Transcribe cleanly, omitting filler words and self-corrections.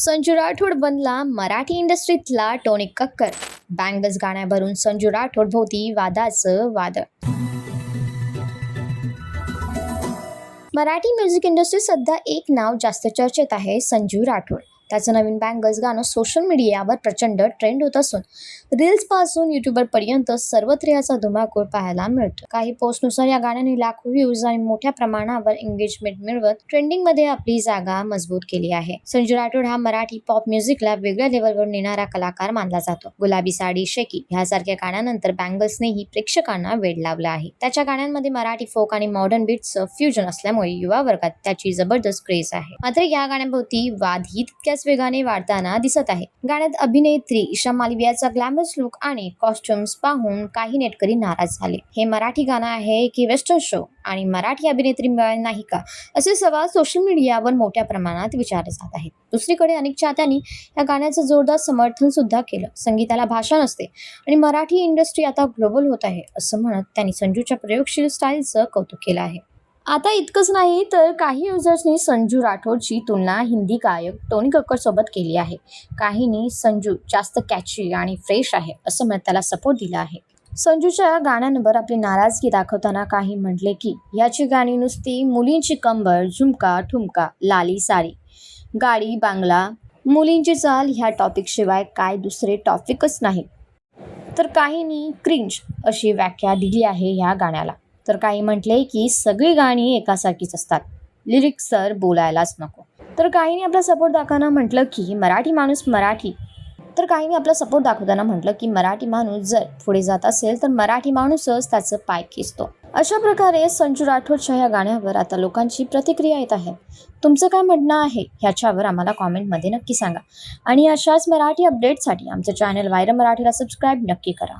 संजू राठोड बनला Marathi इंडस्ट्रीतला Tony Kakkar. Bangles गाण्यावरून Sanju Rathod भोवती वादाचं वादळ. मराठी म्युझिक इंडस्ट्रीत सध्या एक नाव जास्त चर्चेत आहे, संजू राठोड. त्याचं नवीन बँगल्स गाणं सोशल मीडियावर प्रचंड ट्रेंड होत असून रील्स पासून युट्यूबर पर्यंत सर्वत्र याचा धुमाकूळ पाहायला मिळतो. काही पोस्टनुसार या गाण्याने लाखो व्ह्यूज आणि मोठ्या प्रमाणावर एंगेजमेंट मिळवत ट्रेंडिंग मध्ये आपली जागा मजबूत केली आहे. संजू राठोड हा मराठी पॉप म्युझिकला वेगळ्या लेवलवर नेणारा कलाकार मानला जातो. गुलाबी साडी, शेकी ह्यासारख्या गाण्यांनंतर बँगल्सनेही प्रेक्षकांना वेड लावला आहे. त्याच्या गाण्यांमध्ये मराठी फोक आणि मॉडर्न बीट्सचं फ्युजन असल्यामुळे युवा वर्गात त्याची जबरदस्त क्रेज आहे. मात्र या गाण्याभोवती वादही तितक्याच वेगाने वाढताना दिसत आहे. गाण्यात अभिनेत्री ईशा मालवियाचा ग्लॅमरस लुक आणि कॉस्ट्युम्स पाहून काही नेटकरी नाराज झाले. हे मराठी गाणं आहे की वेस्टर्न शो आणि मराठी अभिनेत्री मिळाली नाही का, असे सवाल सोशल मीडियावर मोठ्या प्रमाणात विचारले जात आहेत. दुसरीकडे अनेक चाहत्यांनी या गाण्याचं जोरदार समर्थन सुद्धा केलं. संगीताला भाषा नसते आणि मराठी इंडस्ट्री आता ग्लोबल होत आहे असं म्हणत त्यांनी संजूच्या प्रयोगशील स्टाईलचं कौतुक केलं आहे. आता इतकंच नाही तर काही युजर्सनी संजू राठोडची तुलना हिंदी गायक टोनी कक्कर सोबत केली आहे. काहींनी संजू जास्त कॅची आणि फ्रेश आहे असं म्हणत त्याला सपोर्ट दिला आहे. संजूच्या गाण्यांवर आपली नाराजगी दाखवताना काही म्हटले की याची गाणी नुसती मुलींची कंबर, झुमका, ठुमका, लाली साडी, गाडी, बांगला, मुलींची चाल ह्या टॉपिक शिवाय काय दुसरे टॉपिकच नाही. तर काहींनी क्रिंज अशी व्याख्या दिली आहे या गाण्याला. तर काही म्हटले की सगळी गाणी एकासारखीच असतात, लिरिक्स तर बोलायलाच नको. तर काहींनी आपला सपोर्ट दाखवताना म्हटलं की मराठी माणूस जर पुढे जात असेल तर मराठी माणूसच त्याचं पाय खेचतो. अशा प्रकारे संजू राठोडच्या या गाण्यावर आता लोकांची प्रतिक्रिया येत आहे. तुमचं काय म्हणणं आहे ह्याच्यावर आम्हाला कॉमेंटमध्ये नक्की सांगा आणि अशाच मराठी अपडेटसाठी आमचं चॅनल व्हायरल मराठीला सबस्क्राईब नक्की करा.